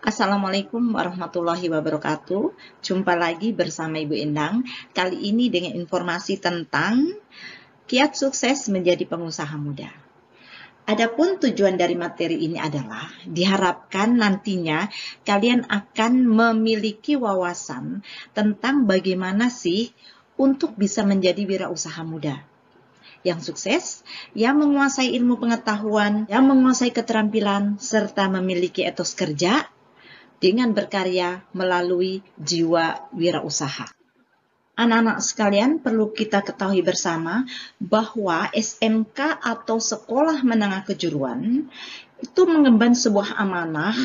Assalamualaikum warahmatullahi wabarakatuh. Jumpa lagi bersama Ibu Endang. Kali ini dengan informasi tentang kiat sukses menjadi pengusaha muda. Adapun tujuan dari materi ini adalah diharapkan nantinya kalian akan memiliki wawasan tentang bagaimana sih untuk bisa menjadi wirausaha muda yang sukses, yang menguasai ilmu pengetahuan, yang menguasai keterampilan, serta memiliki etos kerja dengan berkarya melalui jiwa wirausaha. Anak-anak sekalian, perlu kita ketahui bersama bahwa SMK atau Sekolah Menengah Kejuruan itu mengemban sebuah amanah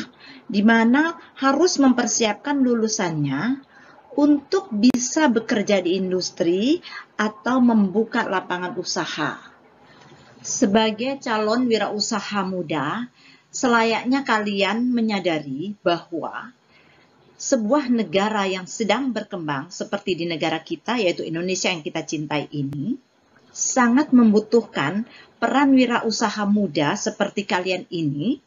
di mana harus mempersiapkan lulusannya untuk bisa bekerja di industri atau membuka lapangan usaha. Sebagai calon wirausaha muda, selayaknya kalian menyadari bahwa sebuah negara yang sedang berkembang seperti di negara kita, yaitu Indonesia yang kita cintai ini, sangat membutuhkan peran wirausaha muda seperti kalian ini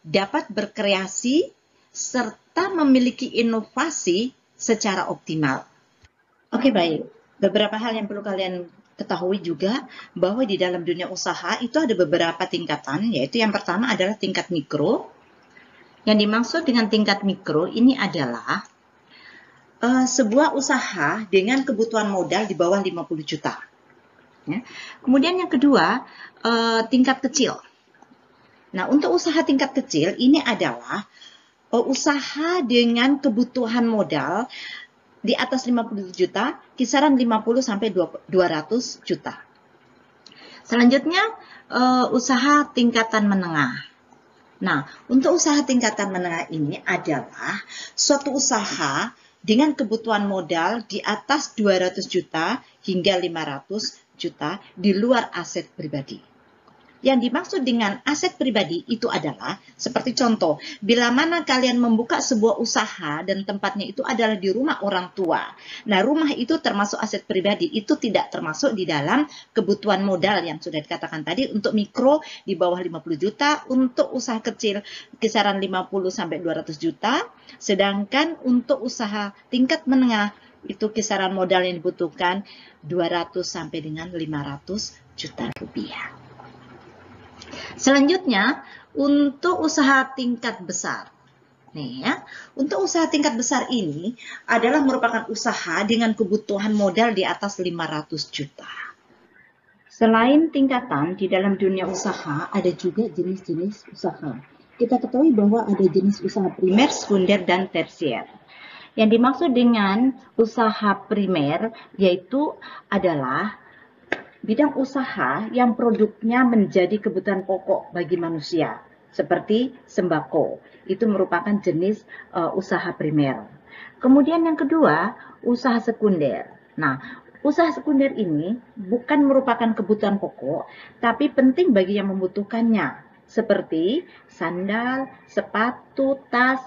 dapat berkreasi serta memiliki inovasi secara optimal. Oke, baik. Beberapa hal yang perlu kalian ketahui juga bahwa di dalam dunia usaha itu ada beberapa tingkatan, yaitu yang pertama adalah tingkat mikro. Yang dimaksud dengan tingkat mikro ini adalah sebuah usaha dengan kebutuhan modal di bawah 50 juta. Ya. Kemudian yang kedua, tingkat kecil. Nah, untuk usaha tingkat kecil ini adalah usaha dengan kebutuhan modal di atas 50 juta, kisaran 50 sampai 200 juta. Selanjutnya, usaha tingkatan menengah. Nah, untuk usaha tingkatan menengah ini adalah suatu usaha dengan kebutuhan modal di atas 200 juta hingga 500 juta di luar aset pribadi. Yang dimaksud dengan aset pribadi itu adalah, seperti contoh, bila mana kalian membuka sebuah usaha dan tempatnya itu adalah di rumah orang tua. Nah, rumah itu termasuk aset pribadi, itu tidak termasuk di dalam kebutuhan modal yang sudah dikatakan tadi. Untuk mikro di bawah 50 juta, untuk usaha kecil kisaran 50 sampai 200 juta, sedangkan untuk usaha tingkat menengah itu kisaran modal yang dibutuhkan 200 sampai dengan 500 juta rupiah. Selanjutnya, untuk usaha tingkat besar. Nih ya, untuk usaha tingkat besar ini adalah merupakan usaha dengan kebutuhan modal di atas 500 juta. Selain tingkatan, di dalam dunia usaha ada juga jenis-jenis usaha. Kita ketahui bahwa ada jenis usaha primer, sekunder, dan tersier. Yang dimaksud dengan usaha primer yaitu adalah bidang usaha yang produknya menjadi kebutuhan pokok bagi manusia, seperti sembako. Itu merupakan jenis usaha primer. Kemudian yang kedua, usaha sekunder. Nah, usaha sekunder ini bukan merupakan kebutuhan pokok, tapi penting bagi yang membutuhkannya, seperti sandal, sepatu, tas,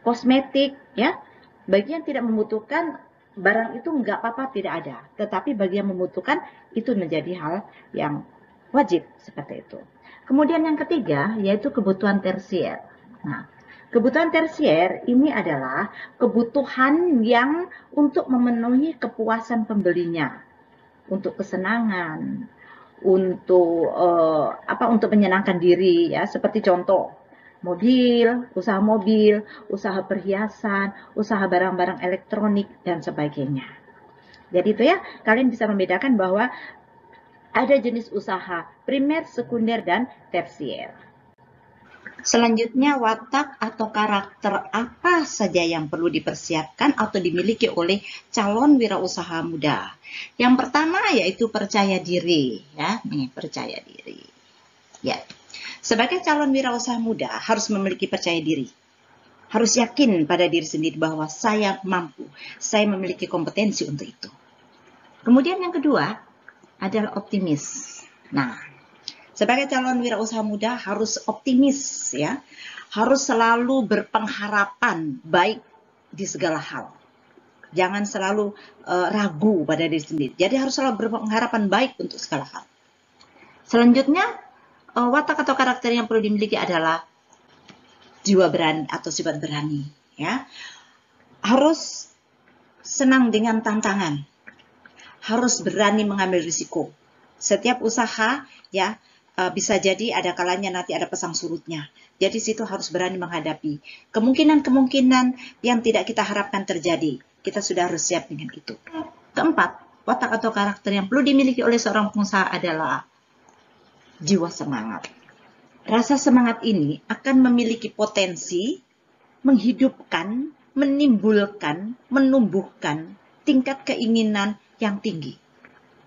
kosmetik, ya. Bagi yang tidak membutuhkan, barang itu nggak apa-apa, tidak ada. Tetapi bagi yang membutuhkan, itu menjadi hal yang wajib seperti itu. Kemudian yang ketiga, yaitu kebutuhan tersier. Nah, kebutuhan tersier ini adalah kebutuhan yang untuk memenuhi kepuasan pembelinya, untuk kesenangan, untuk menyenangkan diri, ya. Seperti contoh, mobil, usaha perhiasan, usaha barang-barang elektronik, dan sebagainya. Jadi itu ya, kalian bisa membedakan bahwa ada jenis usaha primer, sekunder, dan tersier. Selanjutnya, watak atau karakter apa saja yang perlu dipersiapkan atau dimiliki oleh calon wirausaha muda. Yang pertama yaitu percaya diri, ya, percaya diri. Ya. Sebagai calon wirausaha muda harus memiliki percaya diri. Harus yakin pada diri sendiri bahwa saya mampu, saya memiliki kompetensi untuk itu. Kemudian yang kedua adalah optimis. Nah, sebagai calon wirausaha muda harus optimis, ya. Harus selalu berpengharapan baik di segala hal. Jangan selalu ragu pada diri sendiri. Jadi harus selalu berpengharapan baik untuk segala hal. Selanjutnya, watak atau karakter yang perlu dimiliki adalah jiwa berani atau sifat berani, ya. Harus senang dengan tantangan, harus berani mengambil risiko. Setiap usaha, ya, bisa jadi ada kalanya nanti ada pasang surutnya. Jadi situ harus berani menghadapi kemungkinan-kemungkinan yang tidak kita harapkan terjadi. Kita sudah harus siap dengan itu. Keempat, watak atau karakter yang perlu dimiliki oleh seorang pengusaha adalah jiwa semangat. Rasa semangat ini akan memiliki potensi menghidupkan, menimbulkan, menumbuhkan tingkat keinginan yang tinggi.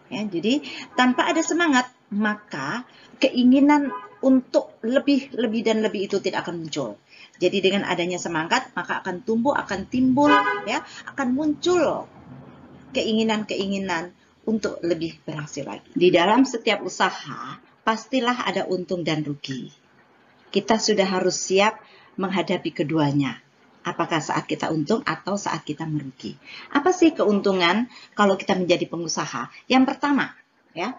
Ya, jadi tanpa ada semangat, maka keinginan untuk lebih dan lebih itu tidak akan muncul. Jadi dengan adanya semangat, maka akan tumbuh, akan timbul, ya, akan muncul keinginan-keinginan untuk lebih berhasil lagi. Di dalam setiap usaha, pastilah ada untung dan rugi. Kita sudah harus siap menghadapi keduanya. Apakah saat kita untung atau saat kita merugi? Apa sih keuntungan kalau kita menjadi pengusaha? Yang pertama, ya,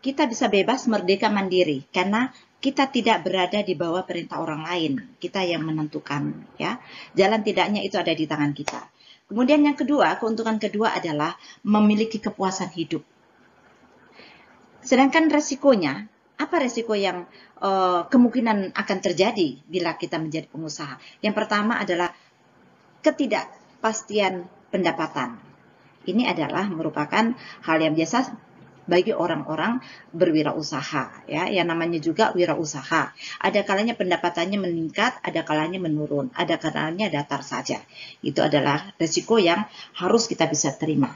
kita bisa bebas, merdeka, mandiri karena kita tidak berada di bawah perintah orang lain. Kita yang menentukan, ya. Jalan tidaknya itu ada di tangan kita. Kemudian yang kedua, keuntungan kedua adalah memiliki kepuasan hidup. Sedangkan resikonya, apa resiko yang kemungkinan akan terjadi bila kita menjadi pengusaha? Yang pertama adalah ketidakpastian pendapatan. Ini adalah merupakan hal yang biasa bagi orang-orang berwirausaha, ya, yang namanya juga wirausaha. Ada kalanya pendapatannya meningkat, ada kalanya menurun, ada kalanya datar saja. Itu adalah resiko yang harus kita bisa terima.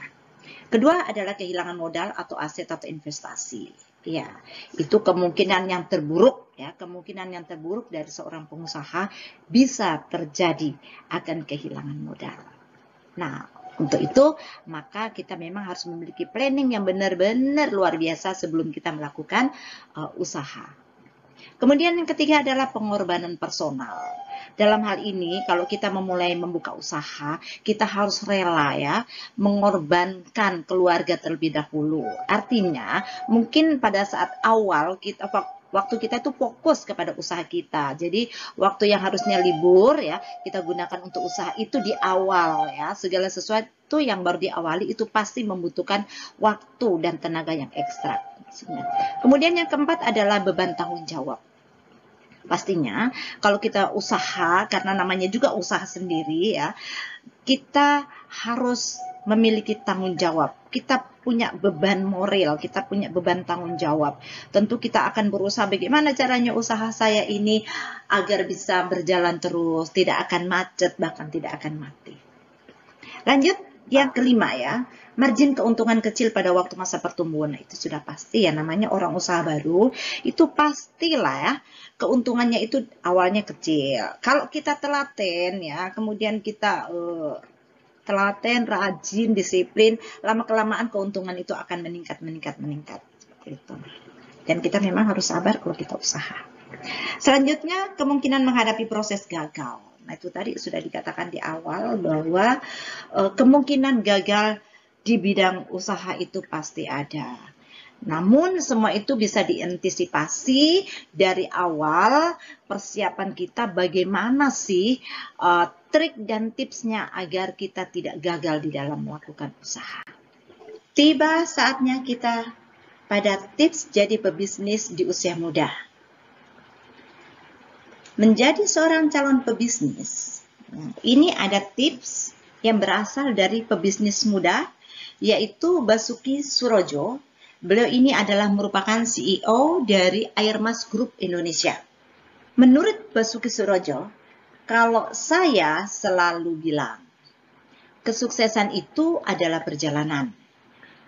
Kedua adalah kehilangan modal atau aset atau investasi. Ya, itu kemungkinan yang terburuk, ya, kemungkinan yang terburuk dari seorang pengusaha bisa terjadi akan kehilangan modal. Nah, untuk itu maka kita memang harus memiliki planning yang benar-benar luar biasa sebelum kita melakukan usaha. Kemudian yang ketiga adalah pengorbanan personal. Dalam hal ini, kalau kita memulai membuka usaha, kita harus rela, ya, mengorbankan keluarga terlebih dahulu. Artinya, mungkin pada saat awal waktu kita itu fokus kepada usaha kita. Jadi waktu yang harusnya libur, ya, kita gunakan untuk usaha itu di awal, ya. Segala sesuatu yang baru diawali itu pasti membutuhkan waktu dan tenaga yang ekstra. Kemudian yang keempat adalah beban tanggung jawab. Pastinya kalau kita usaha, karena namanya juga usaha sendiri, ya, kita harus memiliki tanggung jawab. Kita punya beban moral, kita punya beban tanggung jawab. Tentu kita akan berusaha bagaimana caranya usaha saya ini agar bisa berjalan terus, tidak akan macet, bahkan tidak akan mati. Lanjut, yang kelima, ya, margin keuntungan kecil pada waktu masa pertumbuhan. Nah, itu sudah pasti, ya, namanya orang usaha baru, itu pastilah, ya, keuntungannya itu awalnya kecil. Kalau kita telaten, ya, kemudian kita telaten, rajin, disiplin, lama-kelamaan keuntungan itu akan meningkat. Seperti itu. Dan kita memang harus sabar kalau kita usaha. Selanjutnya, kemungkinan menghadapi proses gagal. Nah, itu tadi sudah dikatakan di awal bahwa kemungkinan gagal di bidang usaha itu pasti ada. Namun semua itu bisa diantisipasi dari awal. Persiapan kita bagaimana sih trik dan tipsnya agar kita tidak gagal di dalam melakukan usaha. Tiba saatnya kita pada tips jadi pebisnis di usia muda. Menjadi seorang calon pebisnis, ini ada tips yang berasal dari pebisnis muda, yaitu Basuki Surojo. Beliau ini adalah merupakan CEO dari Airmas Group Indonesia. Menurut Basuki Surojo, kalau saya selalu bilang, kesuksesan itu adalah perjalanan.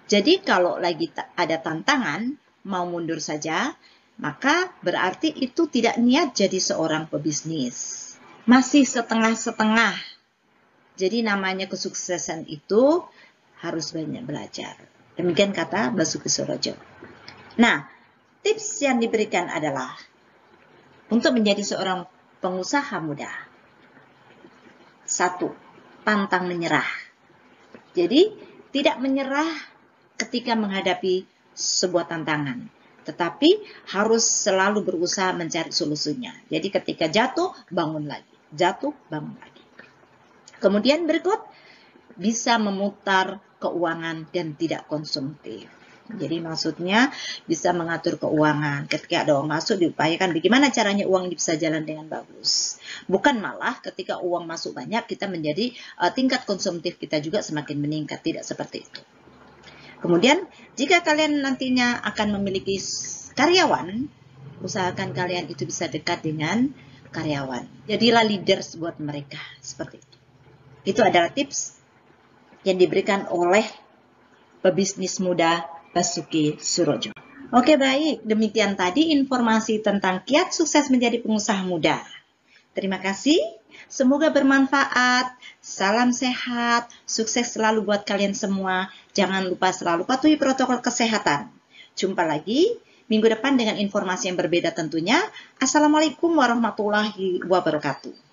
Jadi kalau lagi ada tantangan, mau mundur saja, maka berarti itu tidak niat jadi seorang pebisnis. Masih setengah-setengah. Jadi namanya kesuksesan itu harus banyak belajar. Demikian kata Basuki Surojo. Nah, tips yang diberikan adalah untuk menjadi seorang pengusaha muda. 1. Pantang menyerah. Jadi tidak menyerah ketika menghadapi sebuah tantangan. tetapi harus selalu berusaha mencari solusinya. Jadi ketika jatuh, bangun lagi. Jatuh, bangun lagi. Kemudian berikut, bisa memutar keuangan dan tidak konsumtif. Jadi maksudnya bisa mengatur keuangan. Ketika ada uang masuk, diupayakan bagaimana caranya uang ini bisa jalan dengan bagus. Bukan malah ketika uang masuk banyak, kita menjadi tingkat konsumtif kita juga semakin meningkat. Tidak seperti itu. Kemudian, jika kalian nantinya akan memiliki karyawan, usahakan kalian itu bisa dekat dengan karyawan. Jadilah leaders buat mereka. Seperti itu. Itu adalah tips yang diberikan oleh pebisnis muda Basuki Surojo. Oke, baik. Demikian tadi informasi tentang kiat sukses menjadi pengusaha muda. Terima kasih. Semoga bermanfaat. Salam sehat. Sukses selalu buat kalian semua. Jangan lupa selalu patuhi protokol kesehatan. Jumpa lagi minggu depan dengan informasi yang berbeda tentunya. Assalamualaikum warahmatullahi wabarakatuh.